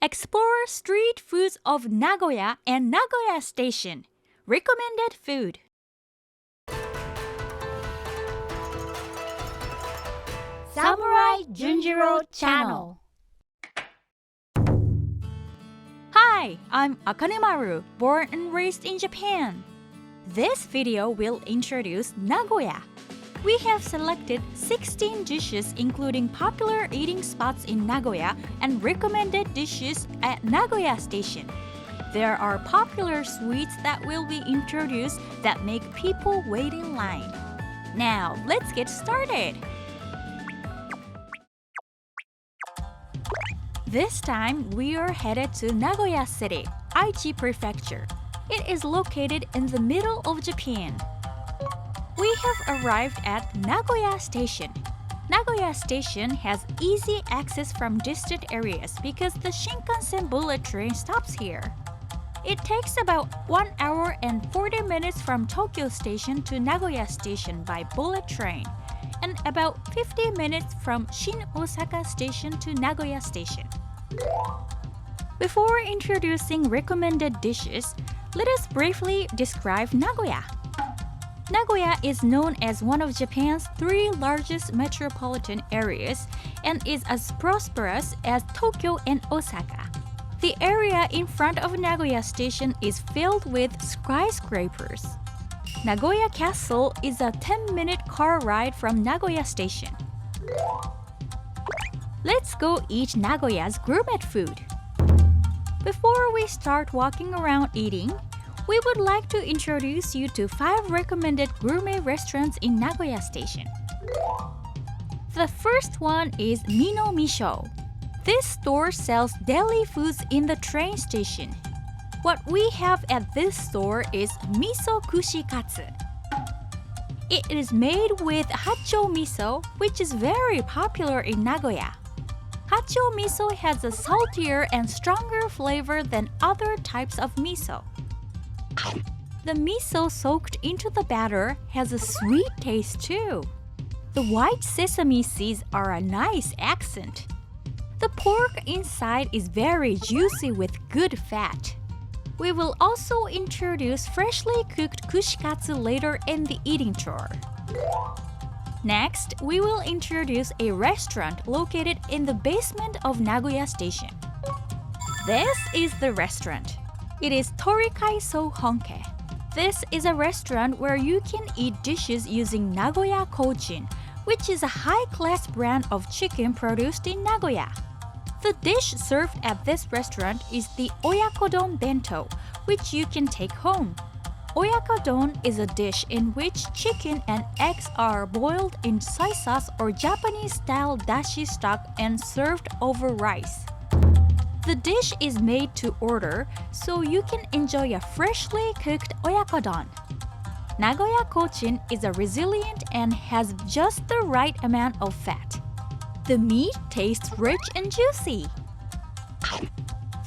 Explore street foods of Nagoya and Nagoya Station. Recommended food. Samurai Junjiro Channel. Hi, I'm Akane, born and raised in Japan. This video will introduce Nagoya. We have selected 16 dishes including popular eating spots in Nagoya and recommended dishes at Nagoya Station. There are popular sweets that will be introduced that make people wait in line. Now, let's get started! This time, we are headed to Nagoya City, Aichi Prefecture. It is located in the middle of Japan. We have arrived at Nagoya Station. Nagoya Station has easy access from distant areas because the Shinkansen bullet train stops here. It takes about 1 hour and 40 minutes from Tokyo Station to Nagoya Station by bullet train, and about 50 minutes from Shin-Osaka Station to Nagoya Station. Before introducing recommended dishes, let us briefly describe Nagoya. Nagoya is known as one of Japan's 3 largest metropolitan areas and is as prosperous as Tokyo and Osaka. The area in front of Nagoya Station is filled with skyscrapers. Nagoya Castle is a 10-minute car ride from Nagoya Station. Let's go eat Nagoya's gourmet food. Before we start walking around eating, we would like to introduce you to 5 recommended gourmet restaurants in Nagoya Station. The first one is Mino Misho. This store sells deli foods in the train station. What we have at this store is miso kushikatsu. It is made with hacho miso, which is very popular in Nagoya. Hacho miso has a saltier and stronger flavor than other types of miso. The miso soaked into the batter has a sweet taste too. The white sesame seeds are a nice accent. The pork inside is very juicy with good fat. We will also introduce freshly cooked kushikatsu later in the eating tour. Next, we will introduce a restaurant located in the basement of Nagoya Station. This is the restaurant. It is Torikai Sohonke. This is a restaurant where you can eat dishes using Nagoya Cochin, which is a high-class brand of chicken produced in Nagoya. The dish served at this restaurant is the oyakodon bento, which you can take home. Oyakodon is a dish in which chicken and eggs are boiled in soy sauce or Japanese-style dashi stock and served over rice. The dish is made to order, so you can enjoy a freshly cooked oyakodon. Nagoya Cochin is a resilient and has just the right amount of fat. The meat tastes rich and juicy.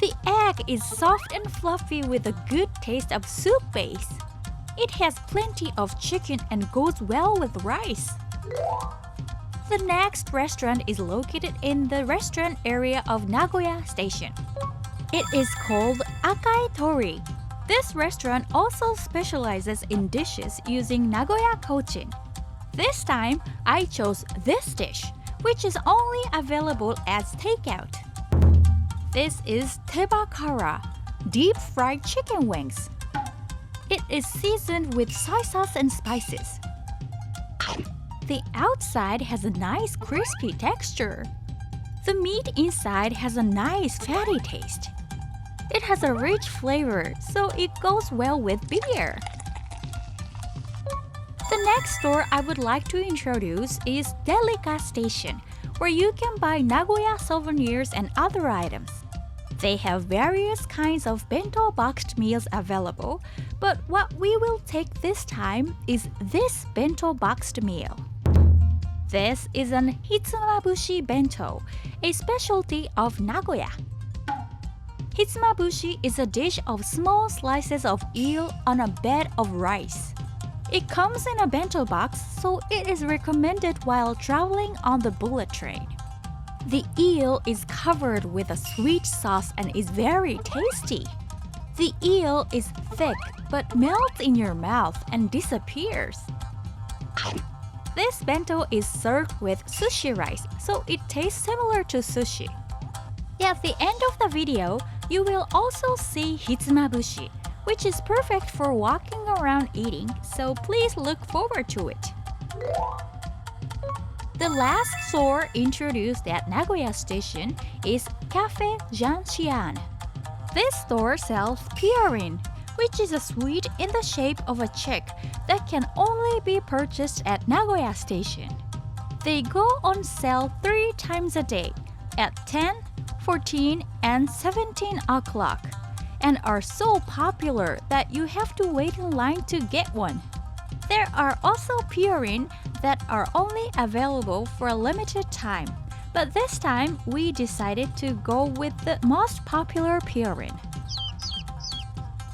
The egg is soft and fluffy with a good taste of soup base. It has plenty of chicken and goes well with rice. The next restaurant is located in the restaurant area of Nagoya Station. It is called Akai-Tori. This restaurant also specializes in dishes using Nagoya Cochin. This time, I chose this dish, which is only available as takeout. This is tebakara, deep-fried chicken wings. It is seasoned with soy sauce and spices. The outside has a nice crispy texture. The meat inside has a nice fatty taste. It has a rich flavor, so it goes well with beer. The next store I would like to introduce is DELICA Station, where you can buy Nagoya souvenirs and other items. They have various kinds of bento boxed meals available, but what we will take this time is this bento boxed meal. This is an hitsumabushi bento, a specialty of Nagoya. Hitsumabushi is a dish of small slices of eel on a bed of rice. It comes in a bento box, so it is recommended while traveling on the bullet train. The eel is covered with a sweet sauce and is very tasty. The eel is thick but melts in your mouth and disappears. This bento is served with sushi rice, so it tastes similar to sushi. At the end of the video, you will also see hitsumabushi, which is perfect for walking around eating, so please look forward to it. The last store introduced at Nagoya Station is Cafe Gentiane. This store sells purin, which is a sweet in the shape of a chick that can only be purchased at Nagoya Station. They go on sale 3 times a day at 10, 14, and 17 o'clock and are so popular that you have to wait in line to get one. There are also purin that are only available for a limited time, but this time we decided to go with the most popular purin.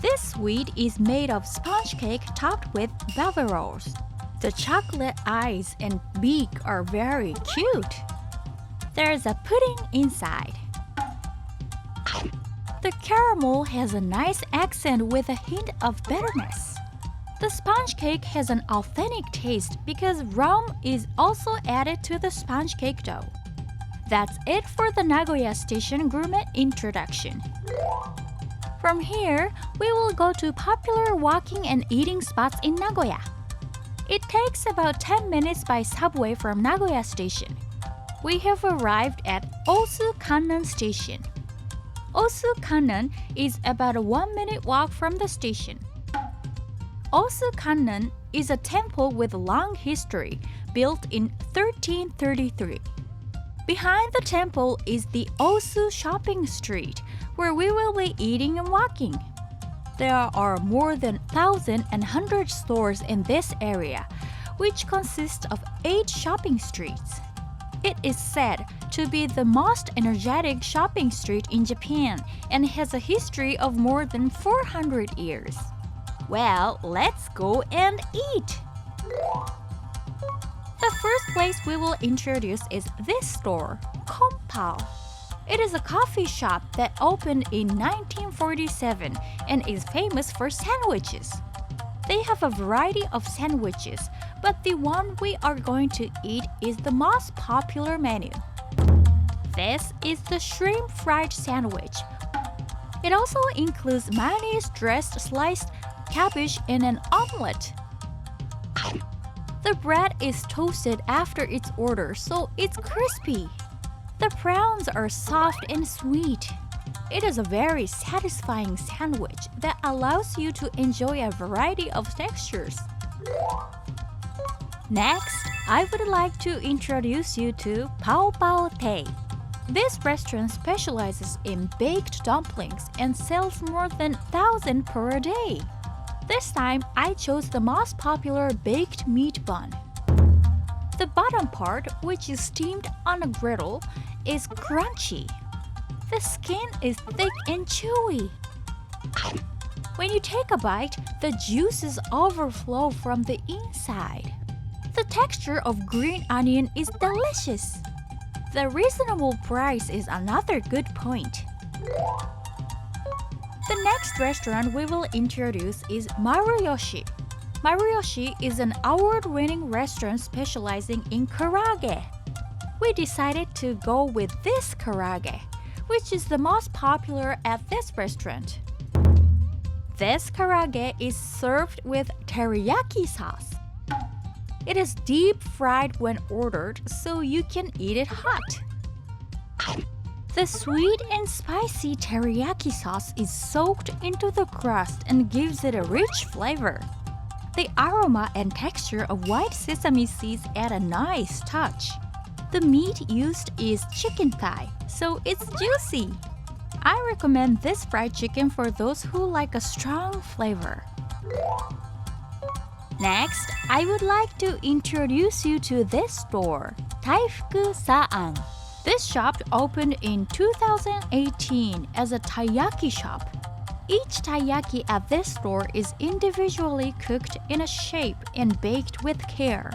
This sweet is made of sponge cake topped with bavaroles. The chocolate eyes and beak are very cute. There's a pudding inside. The caramel has a nice accent with a hint of bitterness. The sponge cake has an authentic taste because rum is also added to the sponge cake dough. That's it for the Nagoya Station gourmet introduction. From here, we will go to popular walking and eating spots in Nagoya. It takes about 10 minutes by subway from Nagoya Station. We have arrived at Osu Kannon Station. Osu Kannon is about a 1-minute walk from the station. Osu Kannon is a temple with a long history, built in 1333. Behind the temple is the Osu shopping street, where we will be eating and walking. There are more than 1,100 stores in this area, which consists of 8 shopping streets. It is said to be the most energetic shopping street in Japan and has a history of more than 400 years. Well, let's go and eat! The first place we will introduce is this store, KONPARU. It is a coffee shop that opened in 1947 and is famous for sandwiches. They have a variety of sandwiches, but the one we are going to eat is the most popular menu. This is the shrimp fried sandwich. It also includes mayonnaise-dressed sliced cabbage and an omelette. The bread is toasted after its order, so it's crispy. The prawns are soft and sweet. It is a very satisfying sandwich that allows you to enjoy a variety of textures. Next, I would like to introduce you to Paopao-tei. This restaurant specializes in baked dumplings and sells more than 1,000 per day. This time, I chose the most popular baked meat bun. The bottom part, which is steamed on a griddle, is crunchy. The skin is thick and chewy. When you take a bite, the juices overflow from the inside. The texture of green onion is delicious. The reasonable price is another good point. The next restaurant we will introduce is MARUYOSHI. MARUYOSHI is an award-winning restaurant specializing in karaage. We decided to go with this karaage, which is the most popular at this restaurant. This karaage is served with teriyaki sauce. It is deep fried when ordered, so you can eat it hot. The sweet and spicy teriyaki sauce is soaked into the crust and gives it a rich flavor. The aroma and texture of white sesame seeds add a nice touch. The meat used is chicken thigh, so it's juicy. I recommend this fried chicken for those who like a strong flavor. Next, I would like to introduce you to this store, Taifuku-saan. This shop opened in 2018 as a taiyaki shop. Each taiyaki at this store is individually cooked in a shape and baked with care.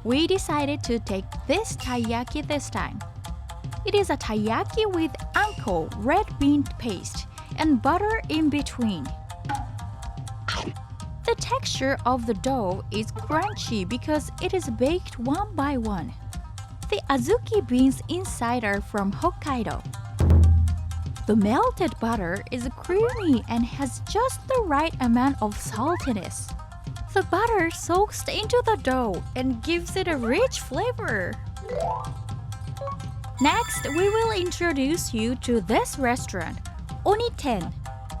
We decided to take this taiyaki this time. It is a taiyaki with anko, red bean paste, and butter in between. The texture of the dough is crunchy because it is baked one by one. The azuki beans inside are from Hokkaido. The melted butter is creamy and has just the right amount of saltiness. The butter soaks into the dough and gives it a rich flavor. Next, we will introduce you to this restaurant, Oni-ten.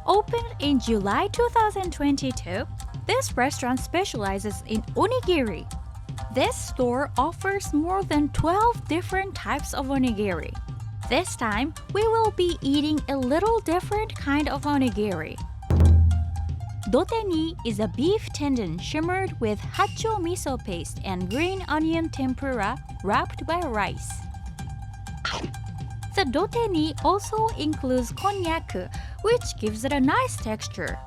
Opened in July 2022, this restaurant specializes in onigiri. This store offers more than 12 different types of onigiri. This time, we will be eating a little different kind of onigiri. Doteni is a beef tendon shimmered with hacho miso paste and green onion tempura wrapped by rice. The doteni also includes konnyaku, which gives it a nice texture.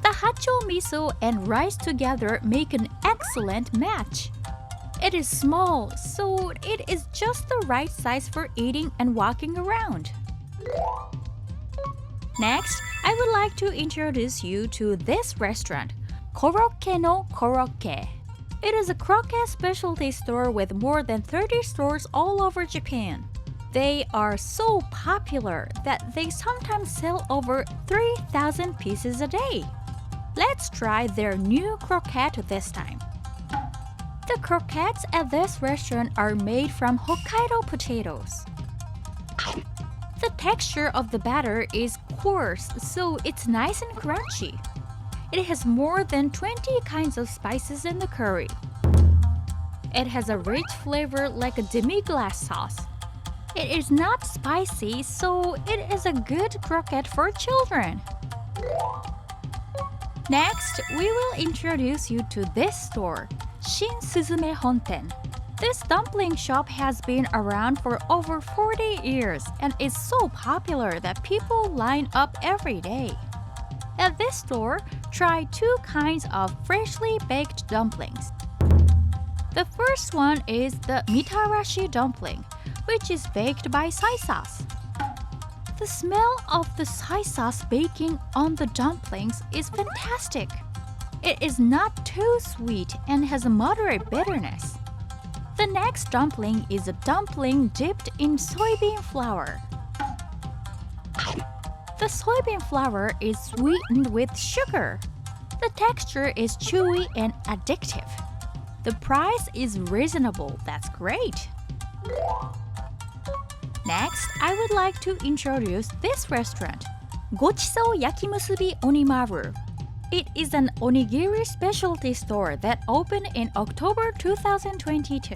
The hacho miso and rice together make an excellent match. It is small, so it is just the right size for eating and walking around. Next, I would like to introduce you to this restaurant, Korokke-no-Korokke. It is a croquette specialty store with more than 30 stores all over Japan. They are so popular that they sometimes sell over 3,000 pieces a day. Let's try their new croquette this time. The croquettes at this restaurant are made from Hokkaido potatoes. The texture of the batter is coarse, so it's nice and crunchy. It has more than 20 kinds of spices in the curry. It has a rich flavor like a demi-glace sauce. It is not spicy, so it is a good croquette for children. Next, we will introduce you to this store, Shinsuzume Honten. This dumpling shop has been around for over 40 years and is so popular that people line up every day. At this store, try two kinds of freshly baked dumplings. The first one is the mitarashi dumpling, which is baked by soy sauce. The smell of the soy sauce baking on the dumplings is fantastic. It is not too sweet and has a moderate bitterness. The next dumpling is a dumpling dipped in soybean flour. The soybean flour is sweetened with sugar. The texture is chewy and addictive. The price is reasonable, that's great. Next, I would like to introduce this restaurant, Gochiso-Yakimusubi Onimaru. It is an onigiri specialty store that opened in October 2022.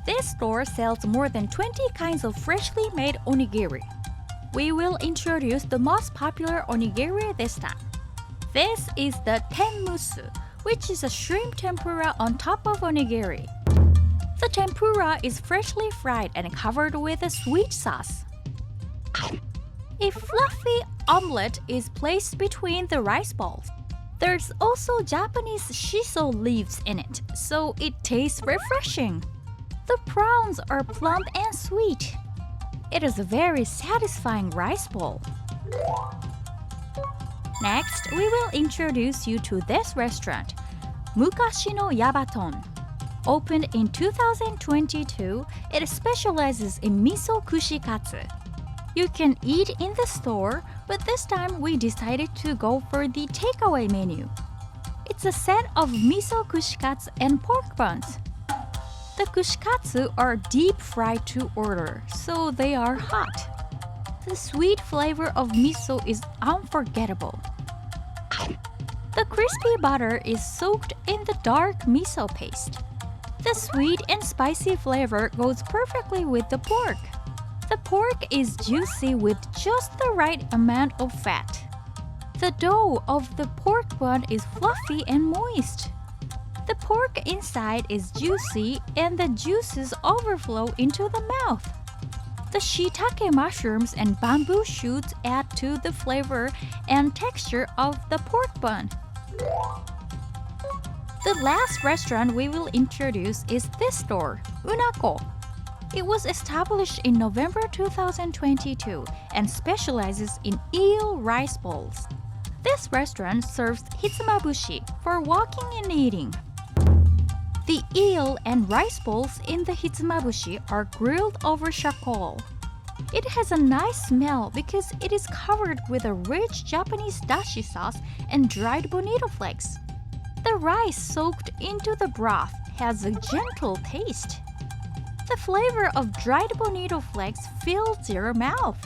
This store sells more than 20 kinds of freshly made onigiri. We will introduce the most popular onigiri this time. This is the tenmusu, which is a shrimp tempura on top of onigiri. The tempura is freshly fried and covered with a sweet sauce. A fluffy omelette is placed between the rice balls. There's also Japanese shiso leaves in it, so it tastes refreshing. The prawns are plump and sweet. It is a very satisfying rice bowl. Next, we will introduce you to this restaurant, Mukashi-no-Yabaton. Opened in 2022, it specializes in miso kushikatsu. You can eat in the store, but this time we decided to go for the takeaway menu. It's a set of miso kushikatsu and pork buns. The kushikatsu are deep fried to order, so they are hot. The sweet flavor of miso is unforgettable. The crispy butter is soaked in the dark miso paste. The sweet and spicy flavor goes perfectly with the pork. The pork is juicy with just the right amount of fat. The dough of the pork bun is fluffy and moist. The pork inside is juicy and the juices overflow into the mouth. The shiitake mushrooms and bamboo shoots add to the flavor and texture of the pork bun. The last restaurant we will introduce is this store, Unako. It was established in November 2022 and specializes in eel rice bowls. This restaurant serves hitsumabushi for walking and eating. The eel and rice bowls in the hitsumabushi are grilled over charcoal. It has a nice smell because it is covered with a rich Japanese dashi sauce and dried bonito flakes. The rice soaked into the broth has a gentle taste. The flavor of dried bonito flakes fills your mouth.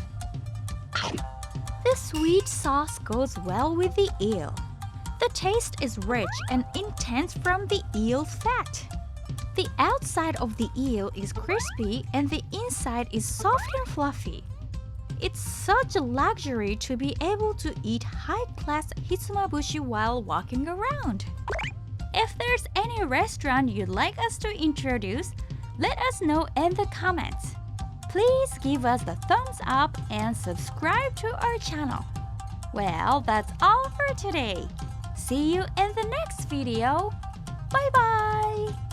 The sweet sauce goes well with the eel. The taste is rich and intense from the eel's fat. The outside of the eel is crispy and the inside is soft and fluffy. It's such a luxury to be able to eat high-class hitsumabushi while walking around. If there's any restaurant you'd like us to introduce, let us know in the comments. Please give us the thumbs up and subscribe to our channel. Well, that's all for today. See you in the next video. Bye bye!